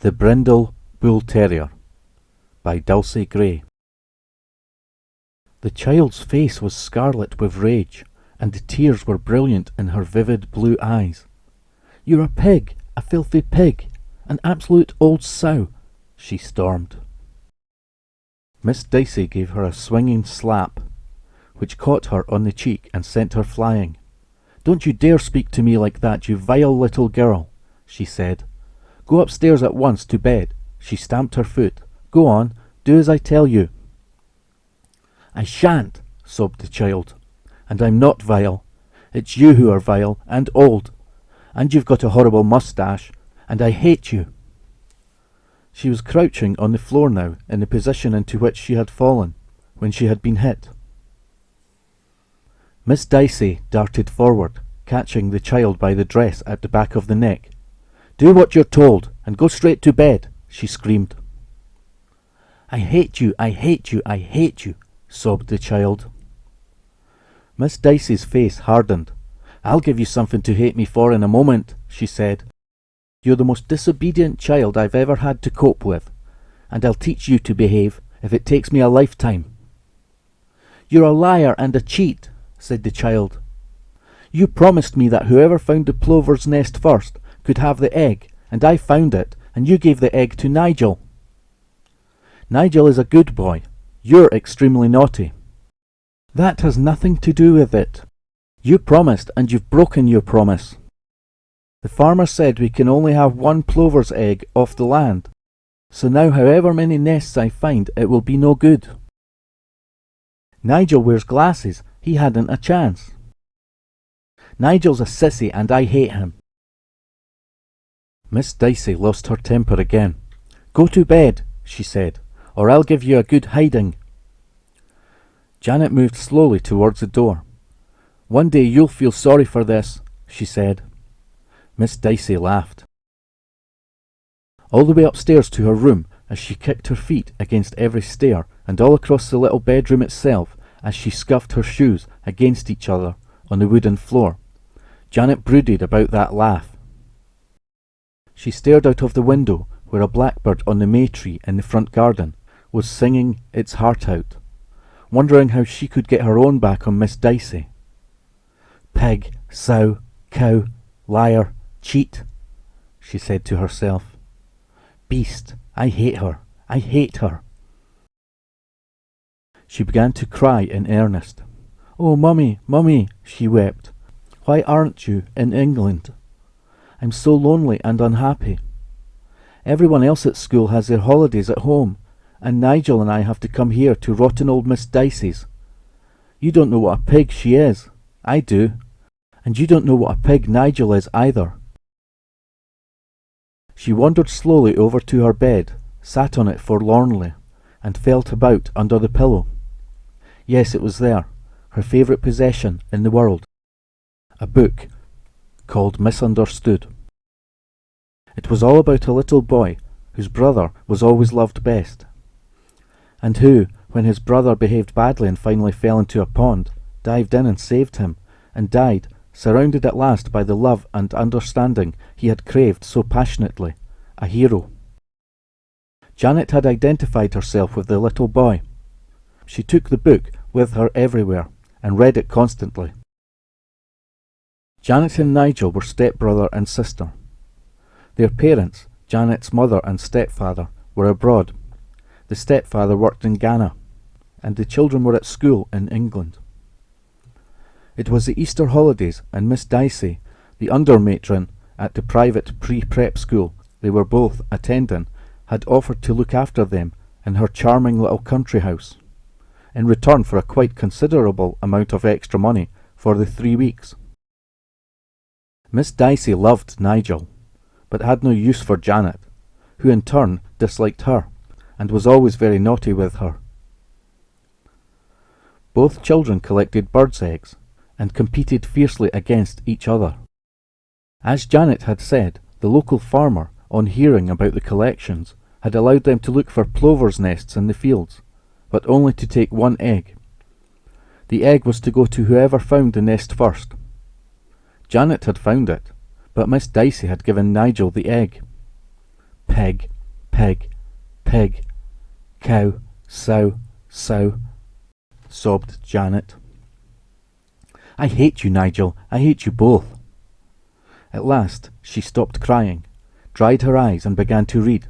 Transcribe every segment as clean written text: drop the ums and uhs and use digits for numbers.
The Brindle Bull Terrier by Dulcie Gray. The child's face was scarlet with rage, and the tears were brilliant in her vivid blue eyes. "You're a pig, a filthy pig, an absolute old sow," she stormed. Miss Dicey gave her a swinging slap, which caught her on the cheek and sent her flying. "Don't you dare speak to me like that, you vile little girl," she said. "Go upstairs at once to bed." She stamped her foot. "Go on, do as I tell you." "I shan't," sobbed the child. "And I'm not vile. It's you who are vile and old. And you've got a horrible moustache, and I hate you." She was crouching on the floor now, in the position into which she had fallen when she had been hit. Miss Dicey darted forward, catching the child by the dress at the back of the neck. "Do what you're told, and go straight to bed," she screamed. "I hate you, I hate you, I hate you," sobbed the child. Miss Dicey's face hardened. "I'll give you something to hate me for in a moment," she said. "You're the most disobedient child I've ever had to cope with, and I'll teach you to behave if it takes me a lifetime." "You're a liar and a cheat," said the child. "You promised me that whoever found the plover's nest first could have the egg, and I found it, and you gave the egg to Nigel." "Nigel is a good boy. You're extremely naughty." "That has nothing to do with it. You promised, and you've broken your promise. The farmer said we can only have one plover's egg off the land, so now however many nests I find, it will be no good. Nigel wears glasses. He hadn't a chance. Nigel's a sissy, and I hate him." Miss Dicey lost her temper again. "Go to bed," she said, "or I'll give you a good hiding." Janet moved slowly towards the door. "One day you'll feel sorry for this," she said. Miss Dicey laughed. All the way upstairs to her room, as she kicked her feet against every stair, and all across the little bedroom itself, as she scuffed her shoes against each other on the wooden floor, Janet brooded about that laugh. She stared out of the window, where a blackbird on the may tree in the front garden was singing its heart out, wondering how she could get her own back on Miss Dicey. "Pig, sow, cow, liar, cheat," she said to herself. "Beast, I hate her, I hate her." She began to cry in earnest. "Oh, Mummy, Mummy," she wept. "Why aren't you in England? I'm so lonely and unhappy. Everyone else at school has their holidays at home, and Nigel and I have to come here to rotten old Miss Dicey's. You don't know what a pig she is. I do. And you don't know what a pig Nigel is either." She wandered slowly over to her bed, sat on it forlornly, and felt about under the pillow. Yes, it was there, her favourite possession in the world. A book called Misunderstood. It was all about a little boy whose brother was always loved best, and who, when his brother behaved badly and finally fell into a pond, dived in and saved him, and died, surrounded at last by the love and understanding he had craved so passionately, a hero. Janet had identified herself with the little boy. She took the book with her everywhere, and read it constantly. Janet and Nigel were stepbrother and sister. Their parents, Janet's mother and stepfather, were abroad. The stepfather worked in Ghana, and the children were at school in England. It was the Easter holidays, and Miss Dicey, the under-matron at the private pre-prep school they were both attending, had offered to look after them in her charming little country house, in return for a quite considerable amount of extra money for the 3 weeks. Miss Dicey loved Nigel, but had no use for Janet, who in turn disliked her, and was always very naughty with her. Both children collected birds' eggs, and competed fiercely against each other. As Janet had said, the local farmer, on hearing about the collections, had allowed them to look for plovers' nests in the fields, but only to take one egg. The egg was to go to whoever found the nest first. Janet had found it, but Miss Dicey had given Nigel the egg. "Pig," Pig, pig, cow, sow, sow, sobbed Janet. I hate you, Nigel. I hate you both. At last she stopped crying, dried her eyes and began to read,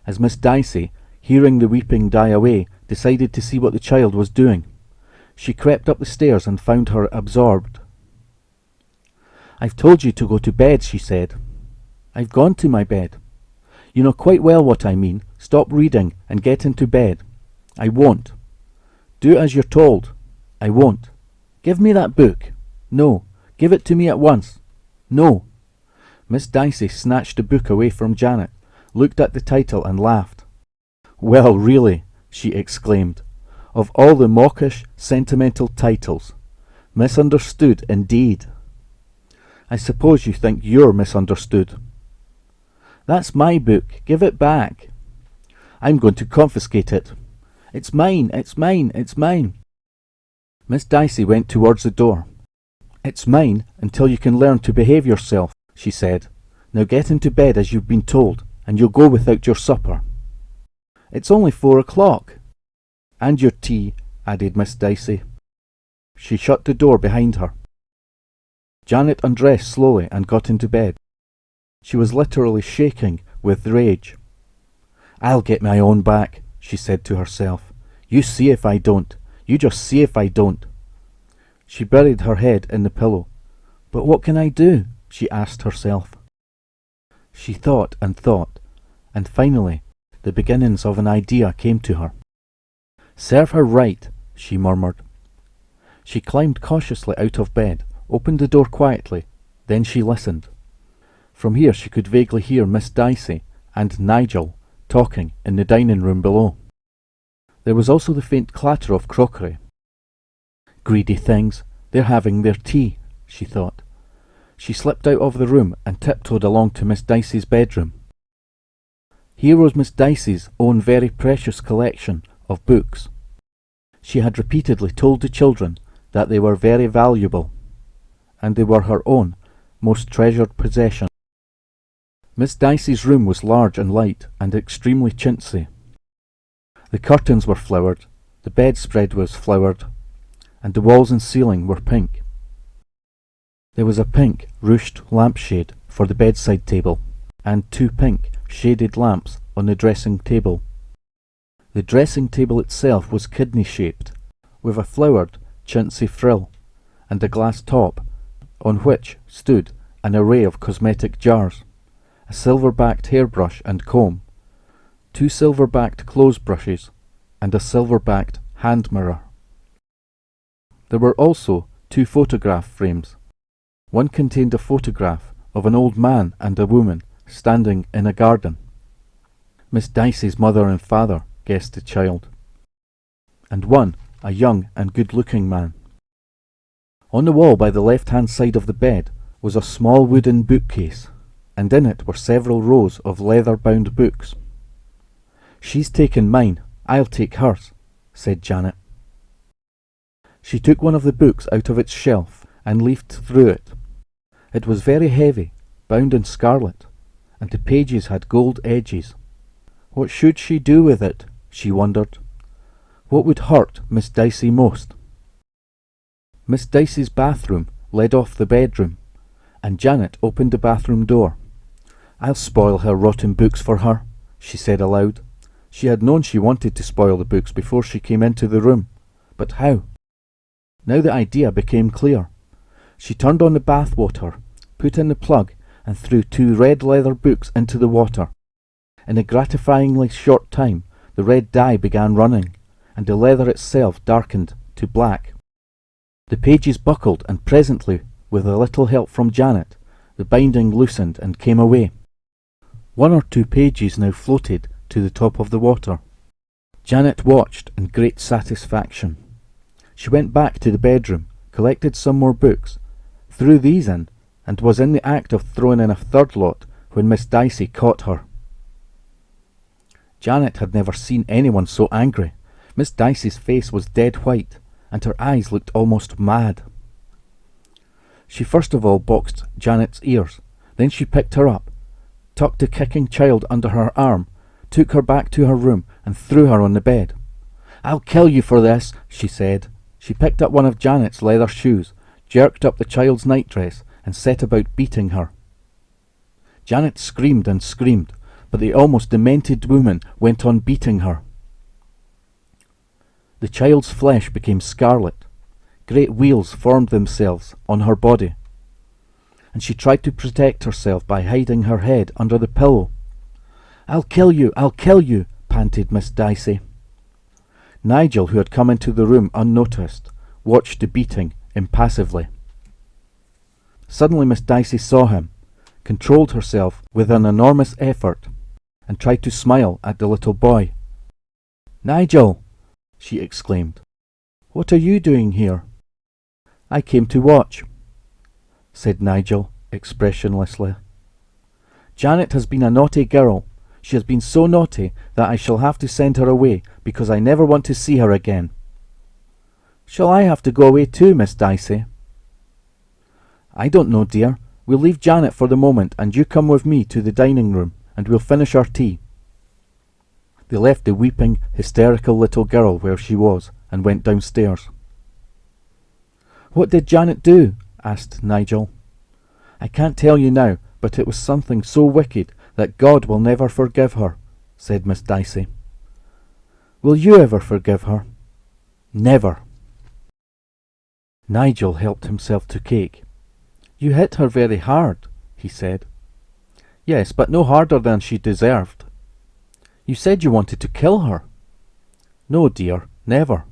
as Miss Dicey, hearing the weeping die away, decided to see what the child was doing. She crept up the stairs and found her absorbed. I've told you to go to bed, she said. I've gone to my bed. You know quite well what I mean. Stop reading and get into bed. I won't. Do as you're told. I won't. Give me that book. No. Give it to me at once. No. Miss Dicey snatched the book away from Janet, looked at the title and laughed. Well, really, she exclaimed, of all the mawkish, sentimental titles. Misunderstood, indeed. I suppose you think you're misunderstood. That's my book. Give it back. I'm going to confiscate it. It's mine, it's mine, it's mine. Miss Dicey went towards the door. It's mine until you can learn to behave yourself, she said. Now get into bed as you've been told, and you'll go without your supper. It's only 4 o'clock. And your tea, added Miss Dicey. She shut the door behind her. Janet undressed slowly and got into bed. She was literally shaking with rage. I'll get my own back, she said to herself. You see if I don't. You just see if I don't. She buried her head in the pillow. But what can I do? She asked herself. She thought, and finally the beginnings of an idea came to her. Serve her right, she murmured. She climbed cautiously out of bed, opened the door quietly, then she listened. From here she could vaguely hear Miss Dicey and Nigel talking in the dining room below. There was also the faint clatter of crockery. Greedy things, they're having their tea, she thought. She slipped out of the room and tiptoed along to Miss Dicey's bedroom. Here was Miss Dicey's own very precious collection of books. She had repeatedly told the children that they were very valuable, and they were her own most treasured possession. Miss Dicey's room was large and light and extremely chintzy. The curtains were flowered, the bedspread was flowered, and the walls and ceiling were pink. There was a pink ruched lampshade for the bedside table, and 2 pink shaded lamps on the dressing table. The dressing table itself was kidney-shaped, with a flowered chintzy frill, and a glass top, on which stood an array of cosmetic jars, a silver-backed hairbrush and comb, 2 silver-backed clothes brushes, and a silver-backed hand mirror. There were also 2 photograph frames. One contained a photograph of an old man and a woman standing in a garden. Miss Dicey's mother and father, guessed the child, and one a young and good-looking man. On the wall by the left-hand side of the bed was a small wooden bookcase, and in it were several rows of leather-bound books. She's taken mine, I'll take hers, said Janet. She took one of the books out of its shelf and leafed through it. It was very heavy, bound in scarlet, and the pages had gold edges. What should she do with it? She wondered. What would hurt Miss Dicey most? Miss Dicey's bathroom led off the bedroom, and Janet opened the bathroom door. I'll spoil her rotten books for her, she said aloud. She had known she wanted to spoil the books before she came into the room, but how? Now the idea became clear. She turned on the bath water, put in the plug, and threw 2 red leather books into the water. In a gratifyingly short time, the red dye began running, and the leather itself darkened to black. The pages buckled, and presently, with a little help from Janet, the binding loosened and came away. 1 or 2 pages now floated to the top of the water. Janet watched in great satisfaction. She went back to the bedroom, collected some more books, threw these in, and was in the act of throwing in a third lot when Miss Dicey caught her. Janet had never seen anyone so angry. Miss Dicey's face was dead white, and her eyes looked almost mad. She first of all boxed Janet's ears, then she picked her up, tucked the kicking child under her arm, took her back to her room and threw her on the bed. "I'll kill you for this," she said. She picked up one of Janet's leather shoes, jerked up the child's nightdress, and set about beating her. Janet screamed and screamed, but the almost demented woman went on beating her. The child's flesh became scarlet. Great wheals formed themselves on her body, and she tried to protect herself by hiding her head under the pillow. "I'll kill you, I'll kill you," panted Miss Dicey. Nigel, who had come into the room unnoticed, watched the beating impassively. Suddenly Miss Dicey saw him, controlled herself with an enormous effort, and tried to smile at the little boy. "Nigel!" she exclaimed. "What are you doing here?" "I came to watch," said Nigel expressionlessly. "Janet has been a naughty girl. She has been so naughty that I shall have to send her away because I never want to see her again." "Shall I have to go away too, Miss Dicey?" "I don't know, dear. We'll leave Janet for the moment and you come with me to the dining room and we'll finish our tea." They left the weeping, hysterical little girl where she was and went downstairs. "What did Janet do?" asked Nigel. "I can't tell you now, but it was something so wicked that God will never forgive her," said Miss Dicey. "Will you ever forgive her?" "Never." Nigel helped himself to cake. "You hit her very hard," he said. "Yes, but no harder than she deserved." "You said you wanted to kill her." "No, dear, never."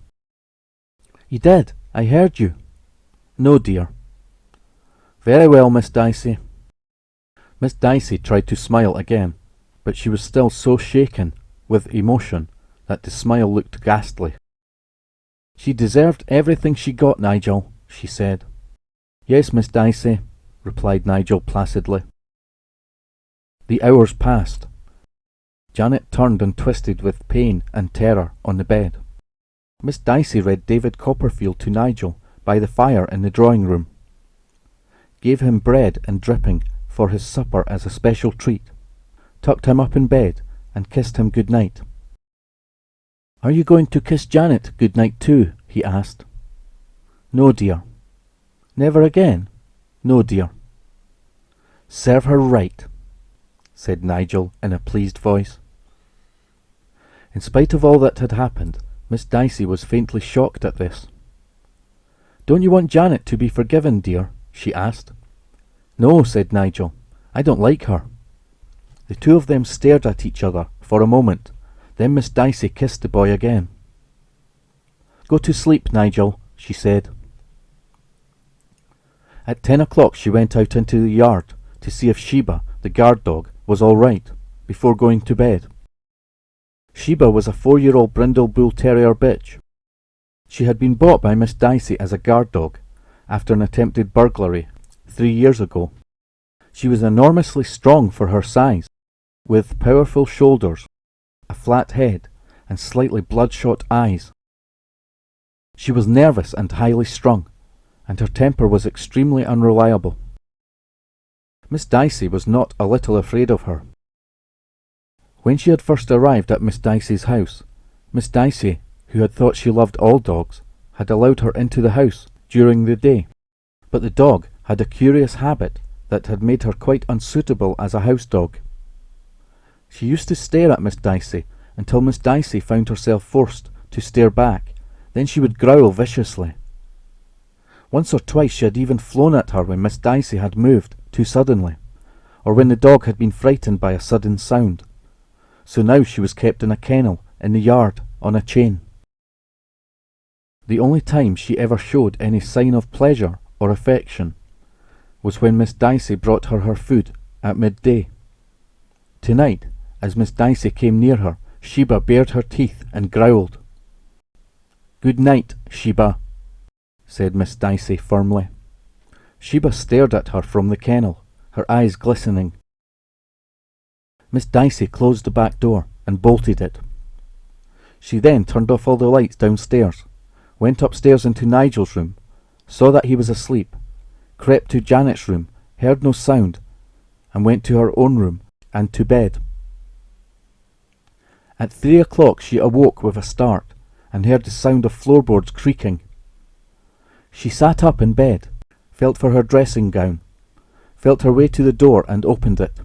"You did, I heard you." "No, dear." "Very well, Miss Dicey." Miss Dicey tried to smile again, but she was still so shaken with emotion that the smile looked ghastly. "She deserved everything she got, Nigel," she said. "Yes, Miss Dicey," replied Nigel placidly. The hours passed. Janet turned and twisted with pain and terror on the bed. Miss Dicey read David Copperfield to Nigel by the fire in the drawing room, gave him bread and dripping for his supper as a special treat, tucked him up in bed, and kissed him good night. "Are you going to kiss Janet good night too?" he asked. "No, dear." "Never again?" "No, dear." "Serve her right," said Nigel in a pleased voice. In spite of all that had happened, Miss Dicey was faintly shocked at this. "Don't you want Janet to be forgiven, dear?" she asked. "No," said Nigel. "I don't like her." The two of them stared at each other for a moment. Then Miss Dicey kissed the boy again. "Go to sleep, Nigel," she said. At 10 o'clock she went out into the yard to see if Sheba, the guard dog, was all right, before going to bed. Sheba was a 4-year-old brindle bull terrier bitch. She had been bought by Miss Dicey as a guard dog after an attempted burglary 3 years ago. She was enormously strong for her size, with powerful shoulders, a flat head, and slightly bloodshot eyes. She was nervous and highly strung, and her temper was extremely unreliable. Miss Dicey was not a little afraid of her. When she had first arrived at Miss Dicey's house, Miss Dicey, who had thought she loved all dogs, had allowed her into the house during the day, but the dog had a curious habit that had made her quite unsuitable as a house dog. She used to stare at Miss Dicey until Miss Dicey found herself forced to stare back. Then she would growl viciously. Once or twice she had even flown at her when Miss Dicey had moved too suddenly, or when the dog had been frightened by a sudden sound. So now she was kept in a kennel in the yard on a chain. The only time she ever showed any sign of pleasure or affection was when Miss Dicey brought her food at midday. Tonight, as Miss Dicey came near her, Sheba bared her teeth and growled. "Good night, Sheba," said Miss Dicey firmly. Sheba stared at her from the kennel, her eyes glistening. Miss Dicey closed the back door and bolted it. She then turned off all the lights downstairs, went upstairs into Nigel's room, saw that he was asleep, crept to Janet's room, heard no sound, and went to her own room and to bed. At 3 o'clock she awoke with a start, and heard the sound of floorboards creaking. She sat up in bed, felt for her dressing gown, felt her way to the door and opened it.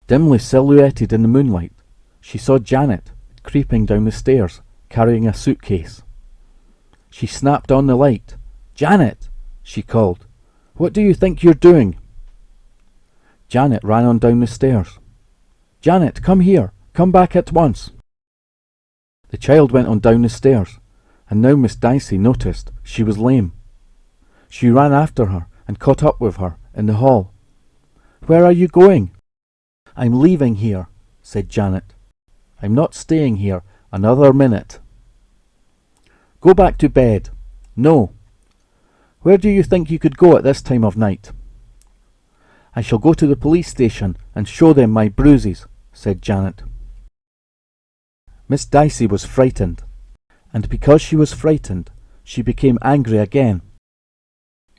Dimly silhouetted in the moonlight, she saw Janet creeping down the stairs, carrying a suitcase. She snapped on the light. "Janet!" she called. "What do you think you're doing?" Janet ran on down the stairs. "Janet, come here! Come back at once!" The child went on down the stairs, and now Miss Dicey noticed she was lame. She ran after her and caught up with her in the hall. "Where are you going?" "I'm leaving here," said Janet. "I'm not staying here another minute." "Go back to bed." "No." "Where do you think you could go at this time of night?" "I shall go to the police station and show them my bruises," said Janet. Miss Dicey was frightened, and because she was frightened, she became angry again.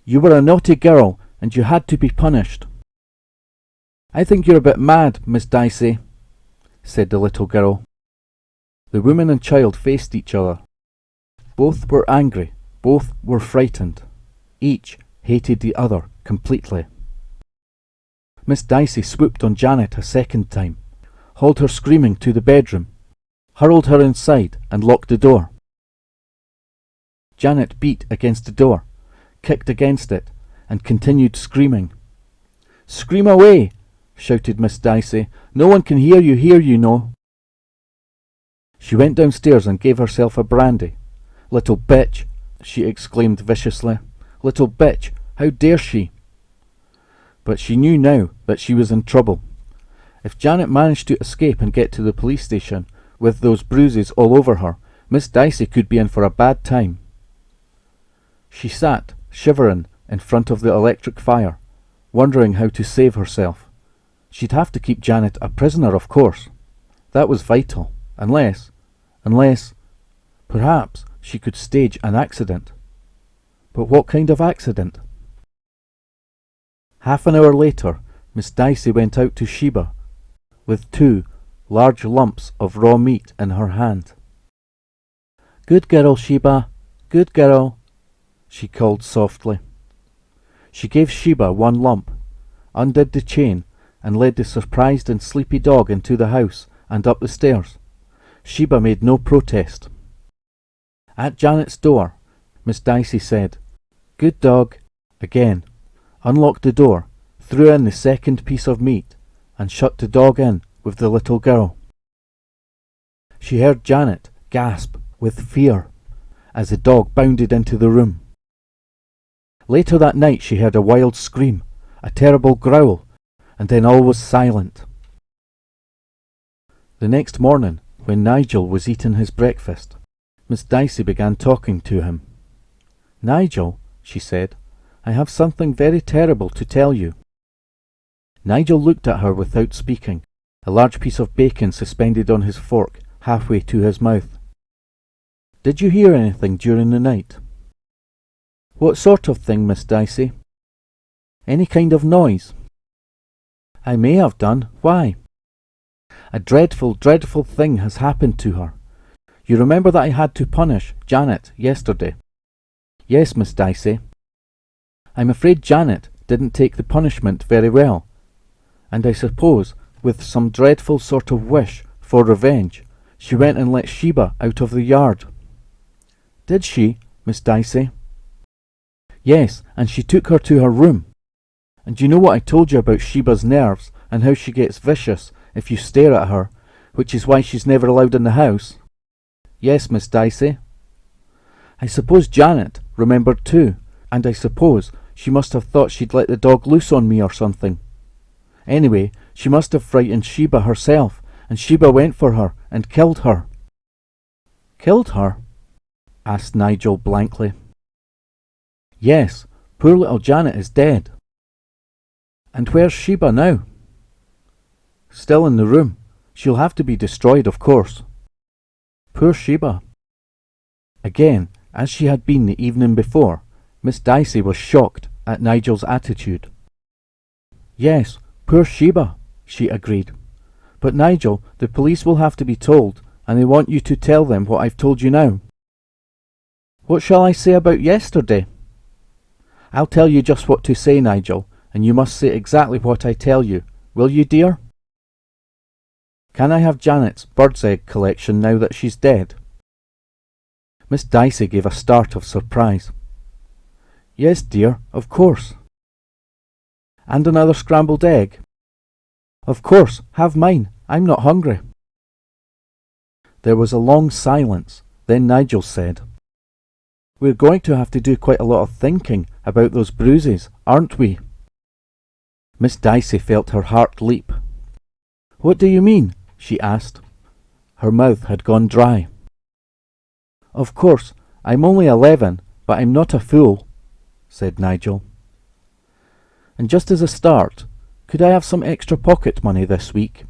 "You were a naughty girl, and you had to be punished." "I think you're a bit mad, Miss Dicey," said the little girl. The woman and child faced each other. Both were angry, both were frightened. Each hated the other completely. Miss Dicey swooped on Janet a second time, hauled her screaming to the bedroom, hurled her inside and locked the door. Janet beat against the door, kicked against it, and continued screaming. "Scream away!" shouted Miss Dicey. "No one can hear you know." She went downstairs and gave herself a brandy. "Little bitch!" she exclaimed viciously. "Little bitch! How dare she!" But she knew now that she was in trouble. If Janet managed to escape and get to the police station with those bruises all over her, Miss Dicey could be in for a bad time. She sat, shivering, in front of the electric fire, wondering how to save herself. She'd have to keep Janet a prisoner, of course. That was vital, unless, perhaps she could stage an accident. But what kind of accident? Half an hour later, Miss Dicey went out to Sheba with 2 large lumps of raw meat in her hand. "Good girl, Sheba, good girl," she called softly. She gave Sheba 1 lump, undid the chain, and led the surprised and sleepy dog into the house and up the stairs. Sheba made no protest. At Janet's door, Miss Dicey said, "Good dog," again, unlocked the door, threw in the second piece of meat, and shut the dog in with the little girl. She heard Janet gasp with fear as the dog bounded into the room. Later that night she heard a wild scream, a terrible growl, and then all was silent. The next morning, when Nigel was eating his breakfast, Miss Dicey began talking to him. "Nigel," she said, "I have something very terrible to tell you." Nigel looked at her without speaking, a large piece of bacon suspended on his fork halfway to his mouth. "Did you hear anything during the night?" "What sort of thing, Miss Dicey?" "Any kind of noise?" "I may have done. Why?" "A dreadful, dreadful thing has happened to her. You remember that I had to punish Janet yesterday?" "Yes, Miss Dicey." "I'm afraid Janet didn't take the punishment very well, and I suppose, with some dreadful sort of wish for revenge, she went and let Sheba out of the yard." "Did she, Miss Dicey?" "Yes, and she took her to her room. And you know what I told you about Sheba's nerves, and how she gets vicious if you stare at her, which is why she's never allowed in the house?" "Yes, Miss Dicey." "I suppose Janet remembered too, and I suppose she must have thought she'd let the dog loose on me or something. Anyway, she must have frightened Sheba herself, and Sheba went for her and killed her." "Killed her?" asked Nigel blankly. "Yes, poor little Janet is dead." "And where's Sheba now?" "Still in the room. She'll have to be destroyed, of course." "Poor Sheba." Again, as she had been the evening before, Miss Dicey was shocked at Nigel's attitude. "Yes, poor Sheba," she agreed. But Nigel, the police will have to be told, and they want you to tell them what I've told you now. What shall I say about yesterday? I'll tell you just what to say, Nigel, and you must say exactly what I tell you. Will you, dear? Can I have Janet's bird's egg collection now that she's dead? Miss Dicey gave a start of surprise. Yes, dear, of course. And another scrambled egg? Of course, have mine. I'm not hungry. There was a long silence. Then Nigel said, We're going to have to do quite a lot of thinking about those bruises, aren't we? Miss Dicey felt her heart leap. What do you mean? She asked. Her mouth had gone dry. Of course, I'm only 11, but I'm not a fool, said Nigel. And just as a start, could I have some extra pocket money this week?